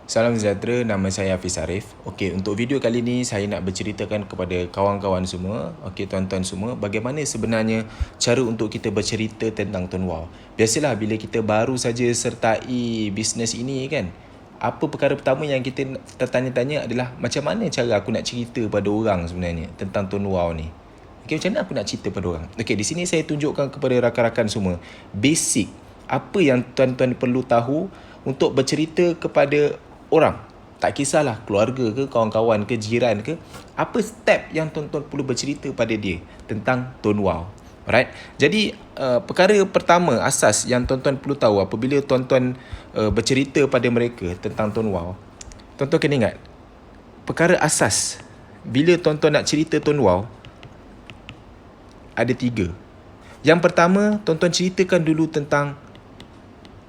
Salam sejahtera, nama saya Hafiz Arif. Okey, untuk video kali ni saya nak berceritakan kepada kawan-kawan semua, okey tuan-tuan semua, bagaimana sebenarnya cara untuk kita bercerita tentang Tuan Wow. Biasalah bila kita baru saja sertai bisnes ini kan, apa perkara pertama yang kita tertanya-tanya adalah macam mana cara aku nak cerita pada orang sebenarnya tentang Tuan Wow ni. Okey, macam mana aku nak cerita pada orang? Okey, di sini saya tunjukkan kepada rakan-rakan semua basic apa yang tuan-tuan perlu tahu untuk bercerita kepada orang. Tak kisahlah keluarga ke, kawan-kawan ke, jiran ke, apa step yang tuan-tuan perlu bercerita pada dia tentang Tuan Wow. Alright. Jadi perkara pertama asas yang tuan-tuan perlu tahu apabila tuan-tuan bercerita pada mereka tentang Tuan Wow. Tuan-tuan kena ingat, perkara asas bila tuan-tuan nak cerita Tuan Wow ada 3. Yang pertama, tuan-tuan ceritakan dulu tentang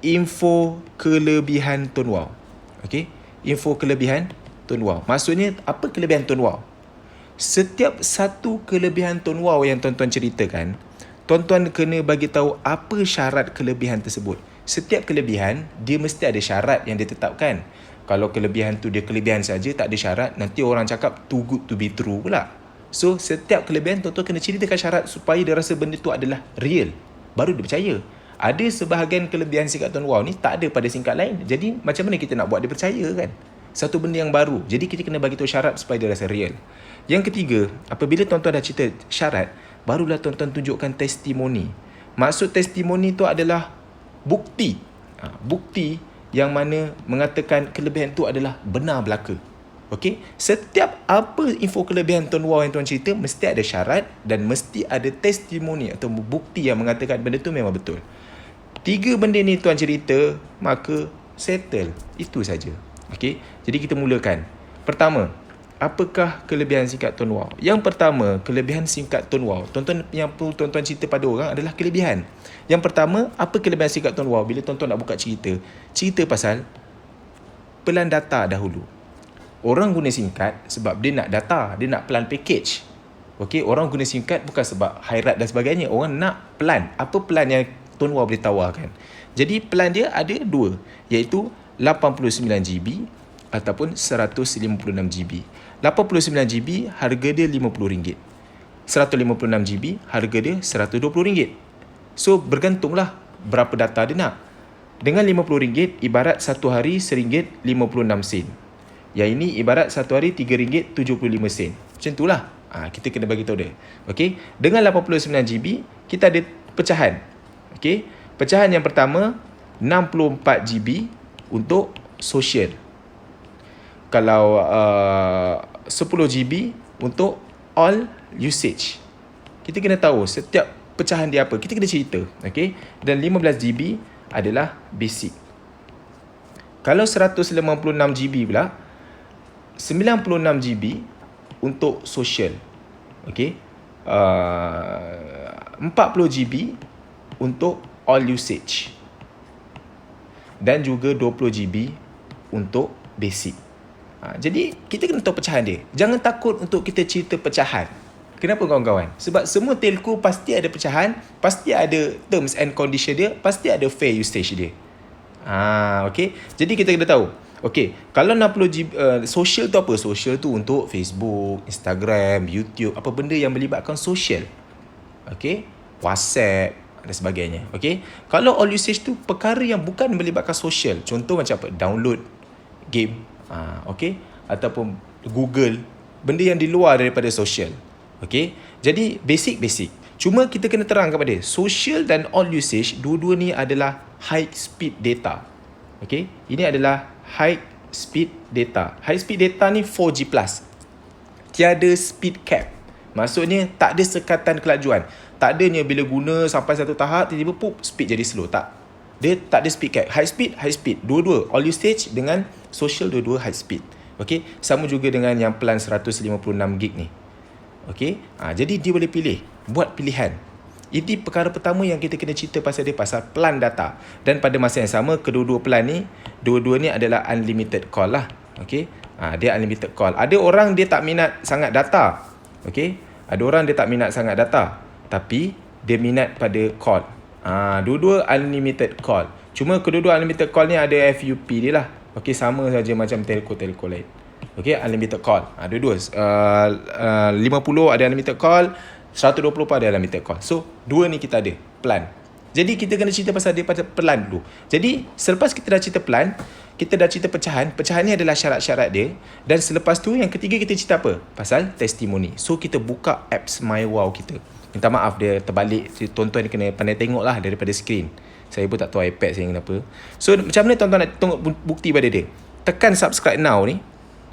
info kelebihan Tuan Wow. Okey, info kelebihan Tuan Wow. Maksudnya apa kelebihan Tuan Wow? Setiap satu kelebihan Tuan Wow yang tuan-tuan ceritakan, tuan-tuan kena bagi tahu apa syarat kelebihan tersebut. Setiap kelebihan dia mesti ada syarat yang ditetapkan. Kalau kelebihan tu dia kelebihan saja, tak ada syarat, nanti orang cakap too good to be true pula. So setiap kelebihan tuan-tuan kena ceritakan syarat supaya dia rasa benda tu adalah real, baru dia percaya. Ada sebahagian kelebihan singkat Tuan Wow ni tak ada pada singkat lain. Jadi macam mana kita nak buat dia percaya kan? Satu benda yang baru. Jadi kita kena bagi tahu syarat supaya dia rasa real. Yang ketiga, apabila tuan-tuan dah cerita syarat, barulah tuan-tuan tunjukkan testimoni. Maksud testimoni tu adalah bukti. Bukti yang mana mengatakan kelebihan tu adalah benar belaka. Okey, setiap apa info kelebihan Tuan Wow yang tuan cerita mesti ada syarat dan mesti ada testimoni atau bukti yang mengatakan benda tu memang betul. 3 benda ni tuan cerita, maka settle. Itu saja. Okey, jadi kita mulakan. Pertama, apakah kelebihan singkat Tuan Wow? Yang pertama, kelebihan singkat Tuan Wow. Tuan-tuan yang perlu tuan-tuan cerita pada orang adalah kelebihan. Yang pertama, apa kelebihan singkat Tuan Wow? Bila tuan-tuan nak buka cerita, cerita pasal pelan data dahulu. Orang guna singkat sebab dia nak data, dia nak pelan package. Okey, orang guna singkat bukan sebab high rate dan sebagainya. Orang nak pelan. Apa pelan yang Tuan Wow boleh tawarkan? Jadi pelan dia ada 2, iaitu 89GB ataupun 156GB. 89GB harga dia RM50. 156GB harga dia RM120. So bergantunglah berapa data dia nak. Dengan RM50 ibarat satu hari RM1.56. Yang ini ibarat satu hari RM3.75. Macam itulah. Kita kena bagi tahu dia. Okey, dengan 89GB kita ada pecahan. Okey, pecahan yang pertama 64GB untuk social. Kalau 10GB untuk all usage. Kita kena tahu setiap pecahan dia apa. Kita kena cerita. Okey, dan 15GB adalah basic. Kalau 156GB pula 96GB untuk social. Okey. 40GB untuk all usage. Dan juga 20GB untuk basic. Jadi kita kena tahu pecahan dia. Jangan takut untuk kita cerita pecahan. Kenapa kawan-kawan? Sebab semua telco pasti ada pecahan, pasti ada terms and condition dia, pasti ada fair usage dia. Okey. Jadi kita kena tahu. Okey, kalau 60GB social tu apa? Social tu untuk Facebook, Instagram, YouTube, apa benda yang melibatkan social. Okey, WhatsApp dan sebagainya. Okey, kalau all usage tu perkara yang bukan melibatkan social. Contoh macam apa? Download game, okey, ataupun Google, benda yang di luar daripada social. Okey, jadi basic. Cuma kita kena terang kepada dia, social dan all usage dua-dua ni adalah high speed data. Okey, ini adalah high speed data. High speed data ni 4G+. Tiada speed cap. Maksudnya tak ada sekatan kelajuan. Tak adanya bila guna sampai satu tahap tiba-tiba speed jadi slow. Tak. Dia tak ada speed cap. High speed. Dua-dua. All usage dengan social dua-dua high speed. Okey, sama juga dengan yang plan 156GB ni. Okey, jadi dia boleh pilih. Buat pilihan. Ini perkara pertama yang kita kena cerita pasal dia, pasal pelan data. Dan pada masa yang sama, kedua-dua pelan ni, dua-dua ni adalah unlimited call lah. Okey, dia unlimited call. Ada orang dia tak minat sangat data. Okey, ada orang dia tak minat sangat data, tapi dia minat pada call. Dua-dua unlimited call. Cuma kedua-dua unlimited call ni ada FUP dia lah. Okey, sama saja macam telco lain. Okey, unlimited call. Dua-dua. 50 ada unlimited call, 120 pun ada unlimited call. So, dua ni kita ada plan. Jadi kita kena cerita pasal dia pada plan dulu. Jadi selepas kita dah cerita plan, kita dah cerita pecahan. Pecahan ni adalah syarat-syarat dia. Dan selepas tu yang ketiga kita cerita apa? Pasal testimoni. So kita buka apps MyWow kita. Minta maaf dia terbalik. Tuan-tuan kena pandai tengok lah daripada skrin. Saya pun tak tahu iPad saya kenapa. So macam mana tuan-tuan nak tengok bukti pada dia? Tekan subscribe now ni.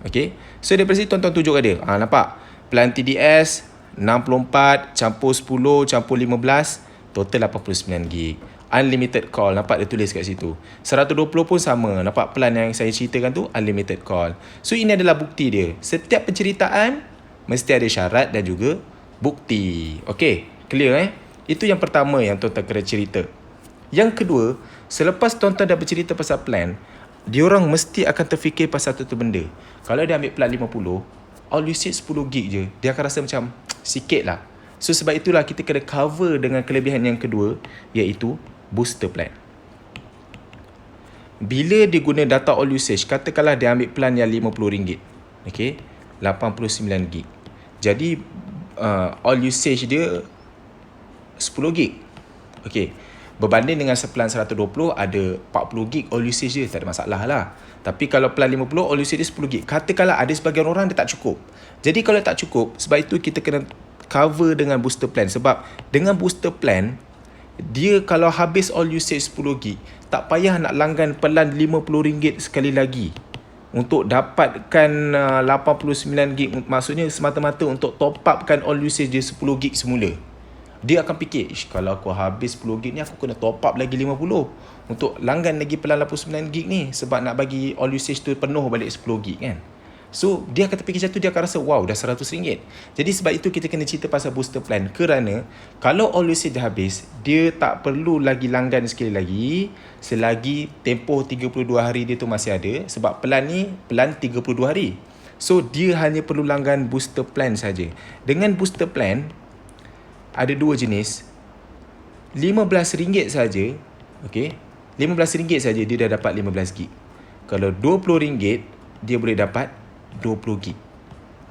Okay. So daripada sini tuan-tuan tunjuk kat dia. Nampak? Plan TDS 64 campur 10 campur 15 total 89 gig. Unlimited call, nampak dia tulis kat situ. 120 pun sama, nampak plan yang saya ceritakan tu unlimited call. So ini adalah bukti dia. Setiap penceritaan mesti ada syarat dan juga bukti. Okey, clear Itu yang pertama yang tuan-tuan kena cerita. Yang kedua, selepas tuan-tuan dah bercerita pasal plan, diorang mesti akan terfikir pasal satu benda. Kalau dia ambil plan 50, all usage 10 gig je, dia akan rasa macam sikit lah. So sebab itulah kita kena cover dengan kelebihan yang kedua, iaitu booster plan. Bila dia guna data all usage, katakanlah dia ambil plan yang RM50, okay, 89 gig. Jadi all usage dia 10 gig. Okay, berbanding dengan seplan 120 ada 40 gig all usage dia, tak ada masalah lah. Tapi kalau plan 50 all usage dia 10 gig. Katakanlah ada sebagian orang dia tak cukup. Jadi kalau tak cukup, sebab itu kita kena cover dengan booster plan. Sebab dengan booster plan, dia kalau habis all usage 10 gig, tak payah nak langgan pelan RM50 sekali lagi untuk dapatkan 89 gig. Maksudnya semata-mata untuk top upkan all usage dia 10 gig semula. Dia akan fikir, kalau aku habis 10 gig ni, aku kena top up lagi 50 untuk langgan lagi pelan 89 gig ni, sebab nak bagi all usage tu penuh balik 10 gig kan. So, dia akan terfikir macam tu, dia akan rasa, wow, dah RM100. Jadi, sebab itu kita kena cerita pasal booster plan. Kerana, kalau all usage dah habis, dia tak perlu lagi langgan sekali lagi, selagi tempoh 32 hari dia tu masih ada. Sebab plan ni, plan 32 hari. So, dia hanya perlu langgan booster plan saja. Dengan booster plan, ada dua jenis. RM15 saja, okay, RM15 saja dia dah dapat 15 gig. Kalau RM20, dia boleh dapat 20 gig.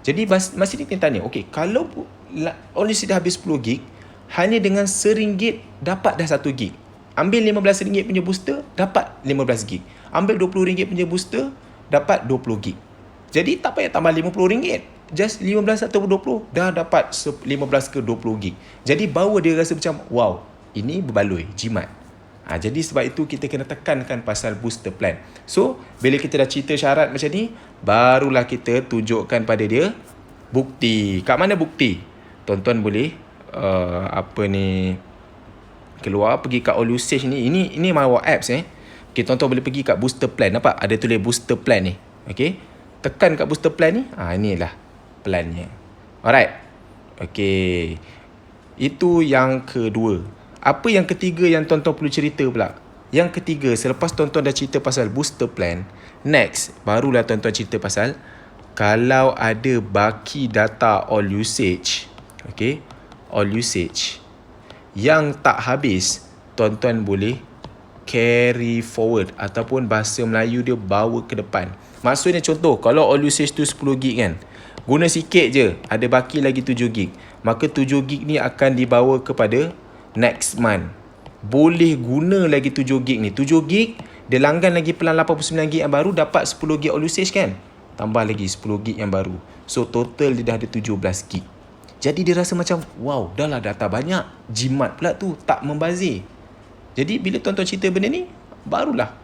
Jadi masih dia kena tanya, okay, kalau only dah habis 10 gig, hanya dengan RM1 dapat dah 1 gig. Ambil RM15 punya booster, dapat 15 gig. Ambil RM20 punya booster, dapat 20 gig. Jadi tak payah tambah RM50. Just 15 atau 20 dah dapat 15 ke 20 gig. Jadi baru dia rasa macam, wow, ini berbaloi, jimat. Jadi sebab itu kita kena tekankan pasal booster plan. So, bila kita dah cerita syarat macam ni, barulah kita tunjukkan pada dia bukti. Kat mana bukti? Tuan-tuan boleh keluar, pergi kat all usage ni. Ini MyWow apps Okay, tuan-tuan boleh pergi kat booster plan. Nampak? Ada tulis booster plan ni. Okay. Tekan kat booster plan ni. Inilah plannya. Alright. Okay. Itu yang kedua. Apa yang ketiga yang tuan-tuan perlu cerita pula? Yang ketiga, selepas tuan-tuan dah cerita pasal booster plan, next, barulah tuan-tuan cerita pasal kalau ada baki data all usage, okay, all usage yang tak habis, tuan-tuan boleh carry forward ataupun bahasa Melayu dia bawa ke depan. Maksudnya contoh, kalau all usage tu 10 gig kan, guna sikit je, ada baki lagi 7 gig, maka 7 gig ni akan dibawa kepada next month. Boleh guna lagi 7 gig ni. 7 gig, dia langgan lagi pelan 89 gig yang baru, dapat 10 gig all usage kan. Tambah lagi 10 gig yang baru. So, total dia dah ada 17 gig. Jadi, dia rasa macam, wow, dah lah data banyak. Jimat pula tu, tak membazir. Jadi, bila tuan-tuan cerita benda ni, barulah,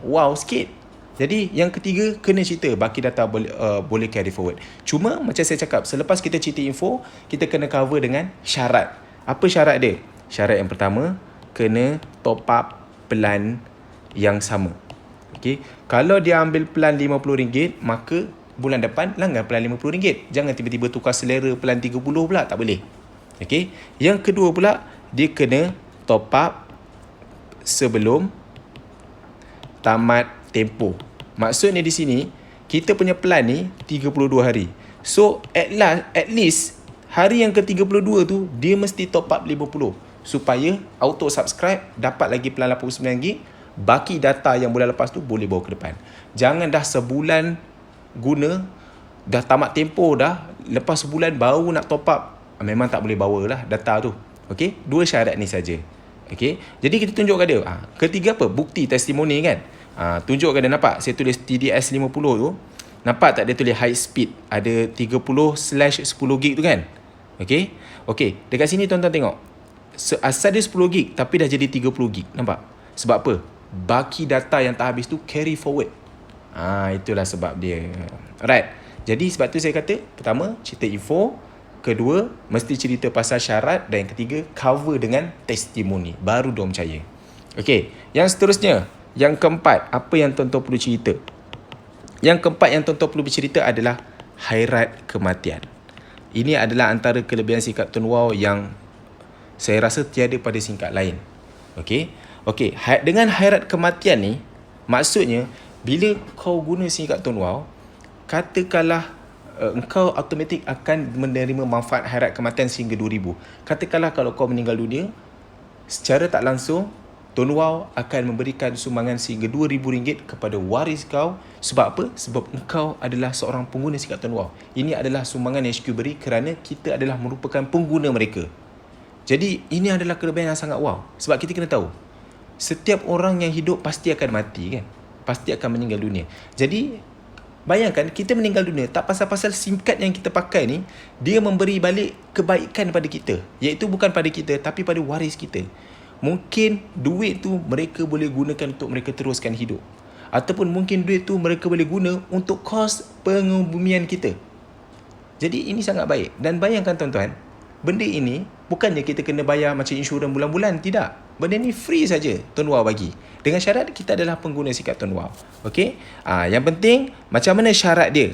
wow sikit. Jadi, yang ketiga, kena cerita baki data boleh carry forward. Cuma, macam saya cakap, selepas kita cerita info, kita kena cover dengan syarat. Apa syarat dia? Syarat yang pertama, kena top up plan yang sama. Okay. Kalau dia ambil plan RM50, maka bulan depan langgan plan RM50. Jangan tiba-tiba tukar selera plan 30 pula, tak boleh. Okay. Yang kedua pula, dia kena top up sebelum tamat tempoh. Maksudnya di sini, kita punya plan ni 32 hari. So, at least, hari yang ke-32 tu, dia mesti top up 50. Supaya auto subscribe, dapat lagi pelan 89 gig, baki data yang bulan lepas tu boleh bawa ke depan. Jangan dah sebulan guna, dah tamat tempoh dah, lepas sebulan baru nak top up, memang tak boleh bawa lah data tu. Okey, 2 syarat ni saja. Okey, jadi kita tunjukkan dia. Ketiga apa? Bukti testimoni kan. Tunjukkan dia, nampak saya tulis TDS 50 tu. Nampak tak dia tulis high speed, ada 30/10 gig tu kan. Okey. Okey, dekat sini tuan-tuan tengok. Asal dia 10 gig tapi dah jadi 30 gig. Nampak? Sebab apa? Baki data yang tak habis tu carry forward. Itulah sebab dia. Alright. Jadi sebab tu saya kata, pertama, cerita info. Kedua, mesti cerita pasal syarat. Dan yang ketiga, cover dengan testimoni. Baru diorang percaya. Okey, yang seterusnya. Yang keempat, apa yang tuan-tuan perlu cerita? Yang keempat yang tuan-tuan perlu bercerita adalah hairat kematian. Ini adalah antara kelebihan singkat Tuan Wow yang saya rasa tiada pada singkat lain. Okey, dengan hairat kematian ni, maksudnya, bila kau guna singkat Tuan Wow, katakanlah engkau automatik akan menerima manfaat hairat kematian sehingga 2,000. Katakanlah kalau kau meninggal dunia, secara tak langsung, Tuan Wow akan memberikan sumbangan sehingga RM2,000 kepada waris kau. Sebab apa? Sebab engkau adalah seorang pengguna singkat Tuan Wow. Ini adalah sumbangan yang HQ beri kerana kita adalah merupakan pengguna mereka. Jadi, ini adalah kelebihan yang sangat wow. Sebab kita kena tahu, setiap orang yang hidup pasti akan mati kan? Pasti akan meninggal dunia. Jadi, bayangkan kita meninggal dunia, tak pasal-pasal SIM card yang kita pakai ni, dia memberi balik kebaikan pada kita. Iaitu bukan pada kita, tapi pada waris kita. Mungkin duit tu mereka boleh gunakan untuk mereka teruskan hidup. Ataupun mungkin duit tu mereka boleh guna untuk kos pengebumian kita. Jadi ini sangat baik. Dan bayangkan tuan-tuan, benda ini bukannya kita kena bayar macam insurans bulan-bulan. Tidak. Benda ni free saja Tuan Wow bagi. Dengan syarat kita adalah pengguna sikat Tuan Wow. Okey? Yang penting, macam mana syarat dia?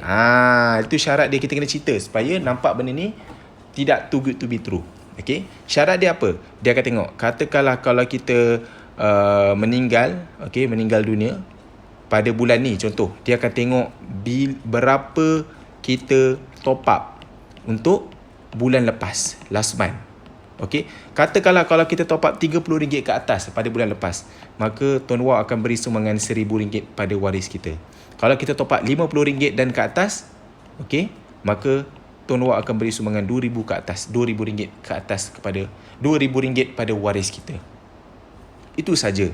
Itu syarat dia kita kena cerita supaya nampak benda ni tidak too good to be true. Okey? Syarat dia apa? Dia akan tengok. Katakanlah kalau kita meninggal dunia pada bulan ni, contoh, dia akan tengok berapa kita top up untuk bulan lepas, last month. Okey, katakanlah kalau kita top up RM30 ke atas pada bulan lepas, maka Tuan Wow akan beri sumbangan RM1,000 pada waris kita. Kalau kita top up RM50 dan ke atas, okey, maka Tuan Wow akan beri sumbangan RM2,000 ke atas, RM2,000 ke atas kepada RM2,000 pada waris kita. Itu saja.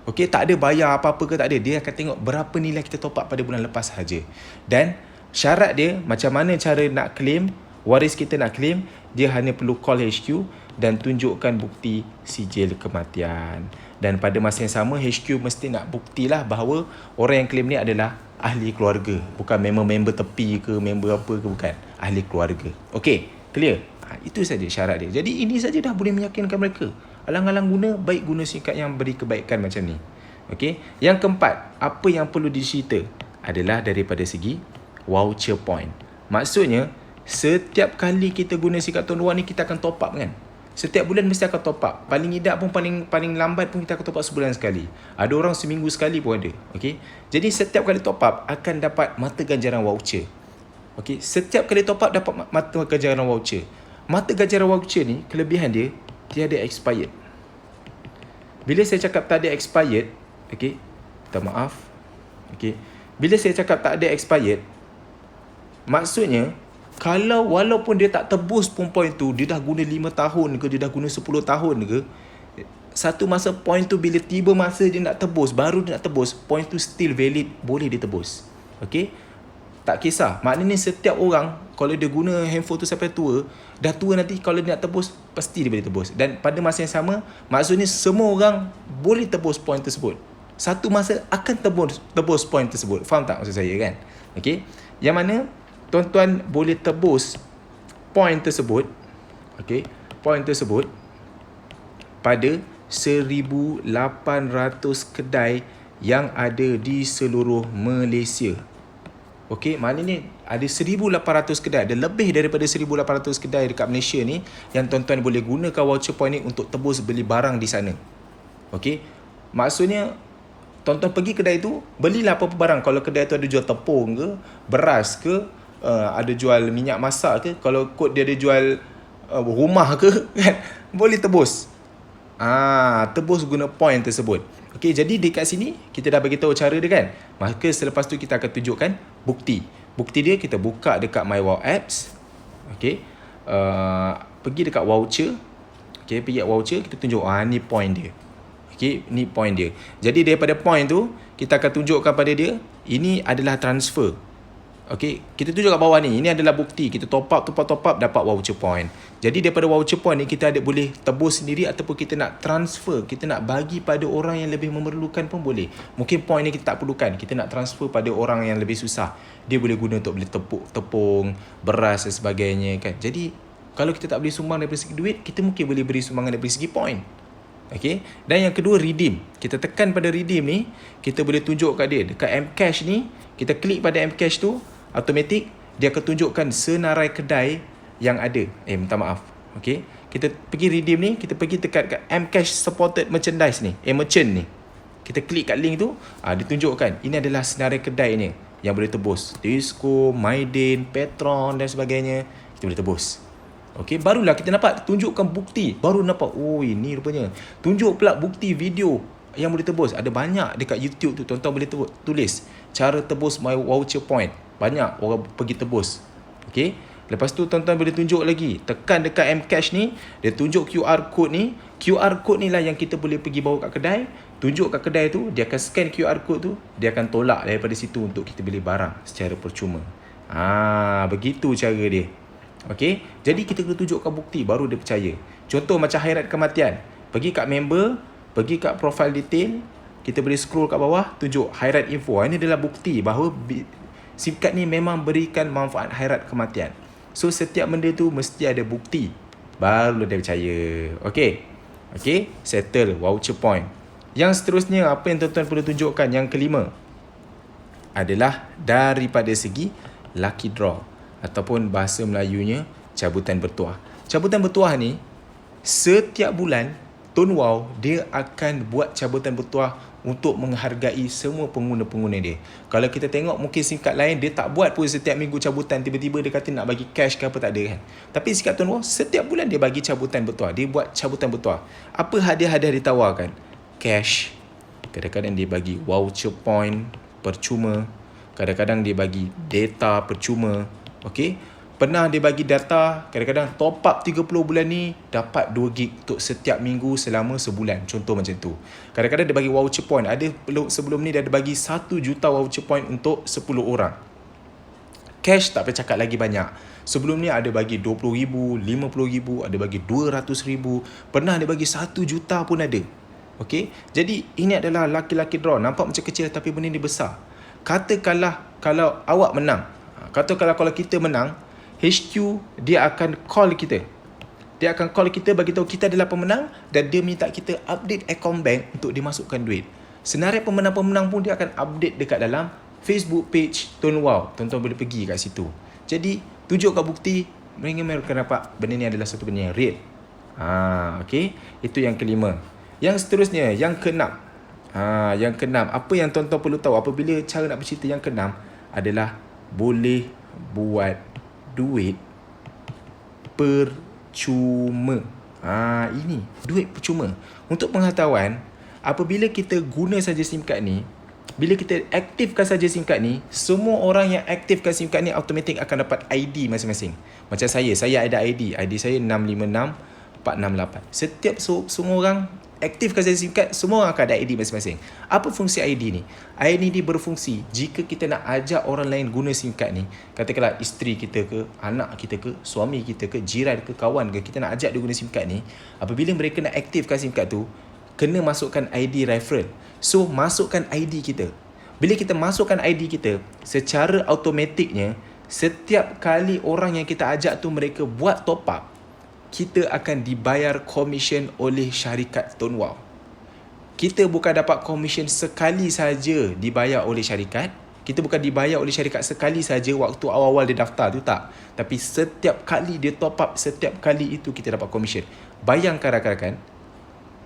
Okey, tak ada bayar apa-apa ke, tak ada. Dia akan tengok berapa nilai kita top up pada bulan lepas saja. Dan syarat dia, macam mana cara nak claim, waris kita nak claim, dia hanya perlu call HQ dan tunjukkan bukti sijil kematian. Dan pada masa yang sama, HQ mesti nak buktilah bahawa orang yang claim ni adalah ahli keluarga. Bukan member tepi ke, member apa ke, bukan. Ahli keluarga. Okey, clear? Itu saja syarat dia. Jadi ini saja dah boleh meyakinkan mereka. Alang-alang guna, baik guna singkat yang beri kebaikan macam ni. Okey. Yang keempat, apa yang perlu dicerita adalah daripada segi voucher point. Maksudnya, setiap kali kita guna singkat Tuan Wow ni, kita akan top up kan? Setiap bulan mesti akan top up. Paling tidak pun, paling lambat pun kita akan top up sebulan sekali. Ada orang seminggu sekali pun ada. Okey. Jadi setiap kali top up akan dapat mata ganjaran voucher. Okey. Setiap kali top up dapat mata ganjaran voucher. Mata ganjaran voucher ni, kelebihan dia tiada expired. Bila saya cakap tak ada expired, okey, minta maaf. Okey. Bila saya cakap tak ada expired, maksudnya kalau walaupun dia tak tebus pun point tu, dia dah guna 5 tahun ke, dia dah guna 10 tahun ke, satu masa point tu bila tiba masa dia nak tebus, baru dia nak tebus, point tu still valid, boleh ditebus. Okey? Tak kisah. Maknanya setiap orang, kalau dia guna handphone tu sampai tua, dah tua nanti kalau dia nak tebus, pasti dia boleh tebus. Dan pada masa yang sama, maksudnya semua orang boleh tebus point tersebut. Satu masa akan tebus point tersebut. Faham tak maksud saya kan? Okey? Yang mana tuan-tuan boleh tebus point tersebut, okey, point tersebut pada 1,800 kedai yang ada di seluruh Malaysia. Okey, maknanya ada 1,800 kedai, ada lebih daripada 1,800 kedai dekat Malaysia ni yang tuan-tuan boleh gunakan voucher point ni untuk tebus beli barang di sana. Okey, maksudnya tuan-tuan pergi kedai tu, belilah apa-apa barang. Kalau kedai tu ada jual tepung ke, beras ke, ada jual minyak masak ke, kalau kod dia ada jual rumah ke, kan, boleh tebus. Tebus guna point tersebut. Okey, jadi dekat sini kita dah bagi tahu cara dia kan. Maka selepas tu kita akan tunjukkan bukti. Bukti dia kita buka dekat My Wow Apps. Okey. Pergi dekat voucher. Okey, pergi kat voucher, kita tunjuk ni point dia. Okey, ni point dia. Jadi daripada point tu kita akan tunjukkan pada dia ini adalah transfer. Okey, kita tunjuk kat bawah ni. Ini adalah bukti. Kita top up dapat voucher point. Jadi daripada voucher point ni kita ada boleh tebus sendiri ataupun kita nak transfer, kita nak bagi pada orang yang lebih memerlukan pun boleh. Mungkin point ni kita tak perlukan. Kita nak transfer pada orang yang lebih susah. Dia boleh guna untuk beli tepung, beras dan sebagainya kan. Jadi kalau kita tak boleh sumbang daripada segi duit, kita mungkin boleh beri sumbangan daripada segi point. Okay. Dan yang kedua, redeem. Kita tekan pada redeem ni, kita boleh tunjuk kat dia. Dekat Mcash ni, kita klik pada Mcash tu, automatik dia akan tunjukkan senarai kedai yang ada. Minta maaf. Okay. Kita pergi redeem ni, kita pergi tekan kat Mcash supported merchandise ni. Merchant ni. Kita klik kat link tu, dia tunjukkan. Ini adalah senarai kedai ni yang boleh tebus. Disco, Maidin, Petron dan sebagainya. Kita boleh tebus. Okey, barulah kita dapat tunjukkan bukti. Baru nampak, ini rupanya. Tunjuk pula bukti video yang boleh tebus. Ada banyak dekat YouTube tu. Tuan-tuan boleh tulis cara tebus My Voucher Point. Banyak orang pergi tebus. Okey. Lepas tu tuan-tuan boleh tunjuk lagi. Tekan dekat Mcash ni, dia tunjuk QR code ni. QR code ni lah yang kita boleh pergi bawa kat kedai. Tunjuk kat kedai tu, dia akan scan QR code tu, dia akan tolak daripada situ untuk kita beli barang secara percuma. Begitu cara dia. Okey, jadi kita kena tunjukkan bukti baru dia percaya. Contoh macam Khairat Kematian. Pergi kat member, pergi kat profile detail, kita boleh scroll kat bawah, tunjuk Khairat Info. Ini adalah bukti bahawa SIM card ni memang berikan manfaat Khairat Kematian. So setiap benda tu mesti ada bukti, baru dia percaya. Okey. Okey, settle voucher point. Yang seterusnya, apa yang tuan-tuan perlu tunjukkan yang kelima adalah daripada segi lucky draw. Ataupun bahasa Melayunya cabutan bertuah. Cabutan bertuah ni setiap bulan Tuan Wow dia akan buat cabutan bertuah untuk menghargai semua pengguna-pengguna dia. Kalau kita tengok mungkin SIM card lain dia tak buat pun setiap minggu cabutan, tiba-tiba dia kata nak bagi cash ke apa, tak ada kan. Tapi SIM card Tuan Wow setiap bulan dia bagi cabutan bertuah. Dia buat cabutan bertuah. Apa hadiah-hadiah ditawarkan? Cash. Kadang-kadang dia bagi voucher point percuma. Kadang-kadang dia bagi data percuma. Okey, pernah dia bagi data, kadang-kadang top up 30 bulan ni dapat 2 gig untuk setiap minggu selama sebulan. Contoh macam tu. Kadang-kadang dia bagi voucher point. Ada sebelum ni dia ada bagi 1 juta voucher point untuk 10 orang. Cash tak payah cakap lagi banyak. Sebelum ni ada bagi 20,000, 50,000, ada bagi 200,000. Pernah dia bagi 1 juta pun ada. Okey, jadi ini adalah lucky draw. Nampak macam kecil tapi benda ni besar. Katakanlah kalau awak menang, katakanlah kalau kita menang, HQ dia akan call kita. Dia akan call kita, bagi tahu kita adalah pemenang dan dia minta kita update akaun bank untuk dimasukkan duit. Senarai pemenang-pemenang pun dia akan update dekat dalam Facebook page Tuan Wow. Tuan-tuan boleh pergi kat situ. Jadi, tunjuk kat bukti, mereka dapat benda ni adalah satu benda yang real. Okey, itu yang kelima. Yang seterusnya, yang keenam. Yang keenam, apa yang tuan-tuan perlu tahu apabila cara nak bercerita yang keenam adalah boleh buat duit percuma. Ini duit percuma. Untuk pengetahuan, apabila kita guna saja SIM card ni, bila kita aktifkan saja SIM card ni, semua orang yang aktifkan SIM card ni automatik akan dapat ID masing-masing. Macam saya ada ID saya 656468. Setiap semua orang aktifkan saja SIM card, semua orang akan ada ID masing-masing. Apa fungsi ID ni? ID ni berfungsi jika kita nak ajak orang lain guna SIM card ni. Katakanlah isteri kita ke, anak kita ke, suami kita ke, jiran ke, kawan ke, kita nak ajak dia guna SIM card ni. Apabila mereka nak aktifkan SIM card tu, kena masukkan ID referral. So, masukkan ID kita. Bila kita masukkan ID kita, secara automatiknya, setiap kali orang yang kita ajak tu mereka buat top up, kita akan dibayar komisen oleh syarikat Tuan Wow. Kita bukan dapat komisen sekali saja dibayar oleh syarikat. Kita bukan dibayar oleh syarikat sekali saja waktu awal-awal dia daftar tu, tak. Tapi setiap kali dia top up, setiap kali itu kita dapat komisen. Bayangkan rakan-rakan,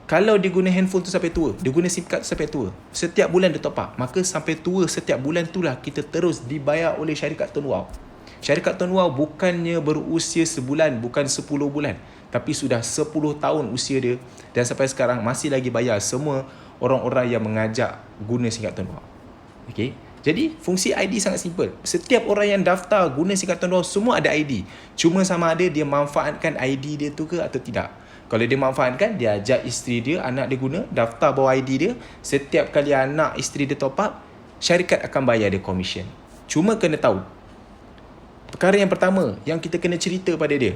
kalau dia guna handphone tu sampai tua, dia guna SIM card tu sampai tua, setiap bulan dia top up, maka sampai tua setiap bulan itulah kita terus dibayar oleh syarikat Tuan Wow. Syarikat Tuan Wow bukannya berusia sebulan, bukan 10 bulan. tapi sudah 10 tahun usia dia dan sampai sekarang masih lagi bayar semua orang-orang yang mengajak guna singkatan luar. Okey. Jadi fungsi ID sangat simple. Setiap orang yang daftar guna singkatan luar semua ada ID. Cuma sama ada dia manfaatkan ID dia tu ke atau tidak. Kalau dia manfaatkan, dia ajak isteri dia, anak dia guna, daftar bawa ID dia. Setiap kali anak isteri dia top up, syarikat akan bayar dia komisen. Cuma kena tahu, perkara yang pertama yang kita kena cerita pada dia,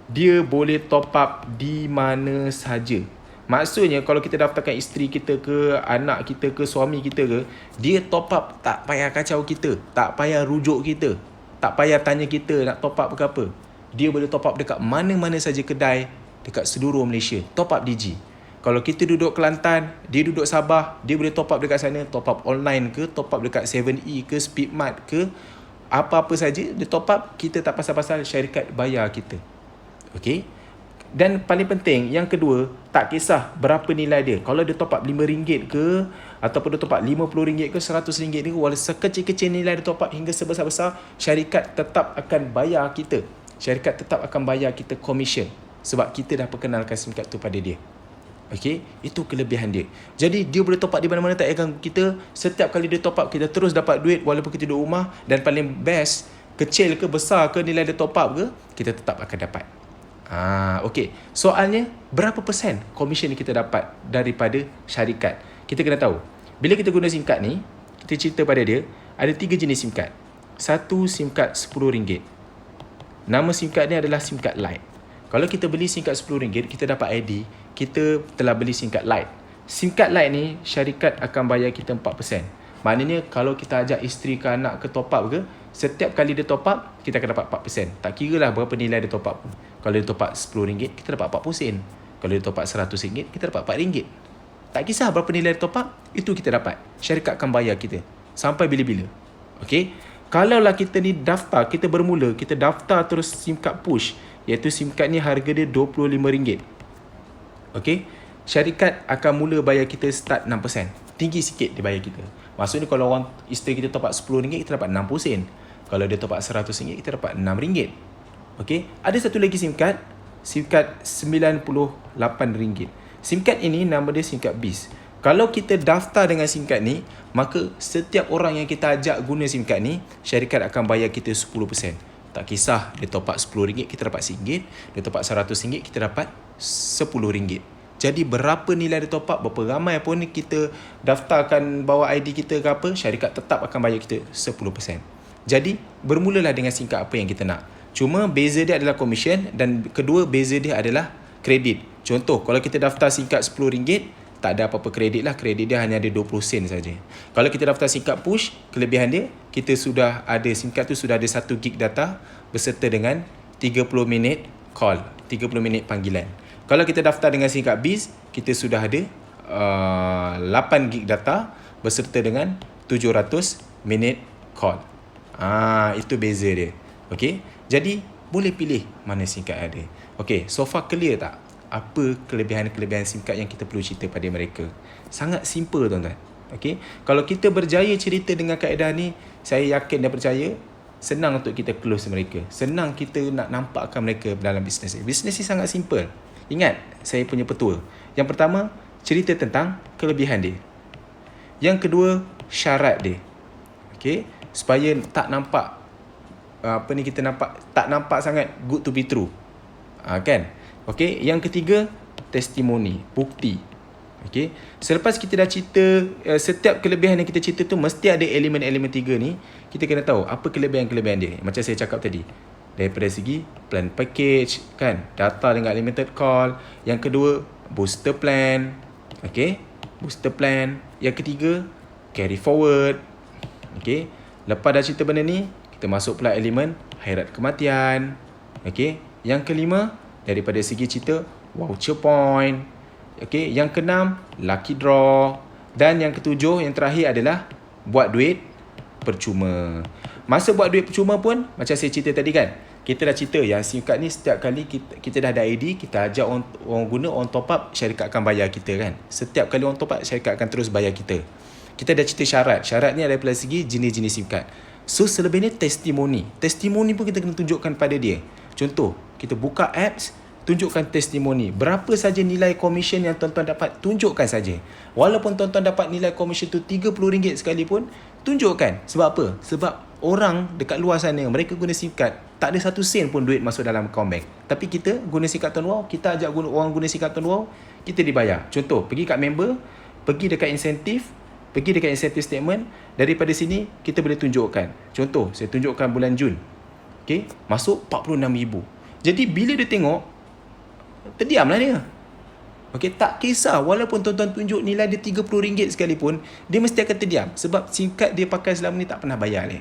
dia boleh top up di mana saja. Maksudnya kalau kita daftarkan isteri kita ke, anak kita ke, suami kita ke, dia top up tak payah kacau kita, tak payah rujuk kita, tak payah tanya kita nak top up ke apa. Dia boleh top up dekat mana-mana saja kedai dekat seluruh Malaysia. Top up Digi. Kalau kita duduk Kelantan, dia duduk Sabah, dia boleh top up dekat sana, top up online ke, top up dekat 7E ke, Speedmart ke, apa-apa saja dia top up, kita tak pasal-pasal, syarikat bayar kita. Okey? Dan paling penting, yang kedua, tak kisah berapa nilai dia. Kalau dia top up RM5 ke, ataupun dia top up RM50 ke, RM100 ke, walau sekecil-kecil nilai dia top up hingga sebesar-besar, syarikat tetap akan bayar kita. Syarikat tetap akan bayar kita komisen. Sebab kita dah perkenalkan SIM card tu pada dia. Okey, itu kelebihan dia. Jadi dia boleh top up di mana-mana, tak payah ganggu kita. Setiap kali dia top up, kita terus dapat duit walaupun kita duduk rumah. Dan paling best, kecil ke besar ke nilai dia top up ke, kita tetap akan dapat. Okey. Soalnya, berapa persen komisen kita dapat daripada syarikat? Kita kena tahu. Bila kita guna SIM card ni, kita cerita pada dia, ada 3 jenis SIM card. Satu SIM card RM10. Nama SIM card ni adalah SIM card Lite. Kalau kita beli SIM card RM10, kita dapat ID, kita telah beli SIM card Lite. SIM card Lite ni, syarikat akan bayar kita 4%. Maknanya, kalau kita ajak isteri ke anak ke top up ke, setiap kali dia top up, kita akan dapat 4%. Tak kira lah berapa nilai dia top up. Kalau dia top up RM10, kita dapat 40 sen. Kalau dia top up RM100, kita dapat RM4. Tak kisah berapa nilai dia top up, itu kita dapat. Syarikat akan bayar kita. Sampai bila-bila. Okey? Kalaulah kita ni daftar, kita bermula, kita daftar terus SIM card push, iaitu SIM card ni harga dia RM25. Okey? Syarikat akan mula bayar kita start 6%. Tinggi sikit dia bayar kita. Maksudnya kalau orang isteri kita top up RM10, kita dapat 60 sen. Kalau dia top up RM100, kita dapat RM6. Okey? Ada satu lagi SIM card RM98. SIM card ini nama dia SIM card BIS. Kalau kita daftar dengan SIM card ni, maka setiap orang yang kita ajak guna SIM card ni, syarikat akan bayar kita 10%. Tak kisah dia top up RM10, kita dapat RM1. Dia top up RM100, kita dapat RM10. Jadi berapa nilai dia top up, berapa ramai pun kita daftarkan bawa ID kita ke apa, syarikat tetap akan bayar kita 10%. Jadi bermulalah dengan SIM card apa yang kita nak. Cuma beza dia adalah komisen, dan kedua beza dia adalah kredit. Contoh, kalau kita daftar SIM card RM10, tak ada apa-apa kredit lah. Kredit dia hanya ada 20 sen saja. Kalau kita daftar SIM card push, kelebihan dia, kita sudah ada SIM card tu sudah ada 1 gig data berserta dengan 30 minit call, 30 minit panggilan. Kalau kita daftar dengan SIM card BIS, kita sudah ada 8 gig data berserta dengan 700 minit call. Itu beza dia. Okey. Jadi boleh pilih mana SIM card ada. Okey, so far clear tak? Apa kelebihan-kelebihan SIM card yang kita perlu cerita pada mereka? Sangat simple, tuan-tuan. Okey. Kalau kita berjaya cerita dengan kaedah ni, saya yakin dan percaya senang untuk kita close mereka. Senang kita nak nampakkan mereka dalam bisnes. Bisnes ni sangat simple. Ingat, saya punya petua. Yang pertama, cerita tentang kelebihan dia. Yang kedua, syarat dia. Okey, supaya tak nampak tak nampak sangat good to be true. Kan? Okey, yang ketiga, testimoni, bukti. Okey, selepas kita dah cerita setiap kelebihan yang kita cerita tu mesti ada elemen-elemen 3 ni. Kita kena tahu apa kelebihan-kelebihan dia. Macam saya cakap tadi, daripada segi plan package, kan, data dengan unlimited call. Yang kedua, booster plan. Okey, booster plan. Yang ketiga, carry forward. Okey, lepas dah cerita benda ni, kita masuk pula elemen hairat kematian. Okey, yang kelima, daripada segi cerita, voucher point. Okey, yang keenam, lucky draw. Dan yang ketujuh, yang terakhir adalah buat duit percuma. Masa buat duit percuma pun, macam saya cerita tadi kan, kita dah cerita yang SIM card ni setiap kali kita dah ada ID, kita ajak orang guna, orang top up, syarikat akan bayar kita kan. Setiap kali orang top up, syarikat akan terus bayar kita. Kita dah cerita syarat. Syarat ni ada daripada segi jenis-jenis SIM card. So selebihnya testimoni. Testimoni pun kita kena tunjukkan pada dia. Contoh, kita buka apps, tunjukkan testimoni. Berapa saja nilai komisen yang tuan-tuan dapat, tunjukkan saja. Walaupun tuan-tuan dapat nilai komisen tu RM30 sekalipun, tunjukkan. Sebab apa? Sebab orang dekat luar sana, mereka guna SIM card, tak ada 1 sen pun duit masuk dalam account bank. Tapi kita guna SIM card Tuan Wow, kita ajak orang guna SIM card Tuan Wow, kita dibayar. Contoh, pergi kat member, pergi dekat insentif statement, daripada sini kita boleh tunjukkan. Contoh, saya tunjukkan bulan Jun. Okay, masuk RM46,000. Jadi bila dia tengok, terdiamlah dia. Okey, tak kisah walaupun tuan-tuan tunjuk nilai dia RM30 sekalipun, dia mesti akan terdiam sebab SIM card dia pakai selama ni tak pernah bayar dia.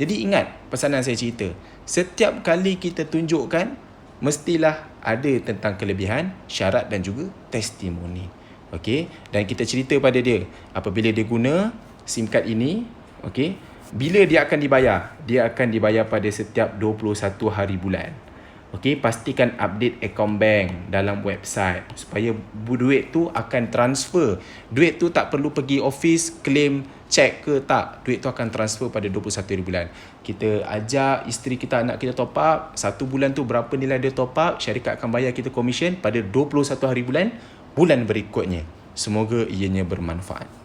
Jadi ingat pesanan saya cerita. Setiap kali kita tunjukkan, mestilah ada tentang kelebihan, syarat dan juga testimoni. Okey, dan kita cerita pada dia apabila dia guna SIM card ini, okey, bila dia akan dibayar? Dia akan dibayar pada setiap 21 hari bulan. Okey, pastikan update akaun bank dalam website supaya duit tu akan transfer. Duit tu tak perlu pergi office claim check ke, tak. Duit tu akan transfer pada 21 hari bulan. Kita ajak isteri kita, anak kita top up. 1 bulan tu berapa nilai dia top up, syarikat akan bayar kita komisen pada 21 hari bulan berikutnya. Semoga ianya bermanfaat.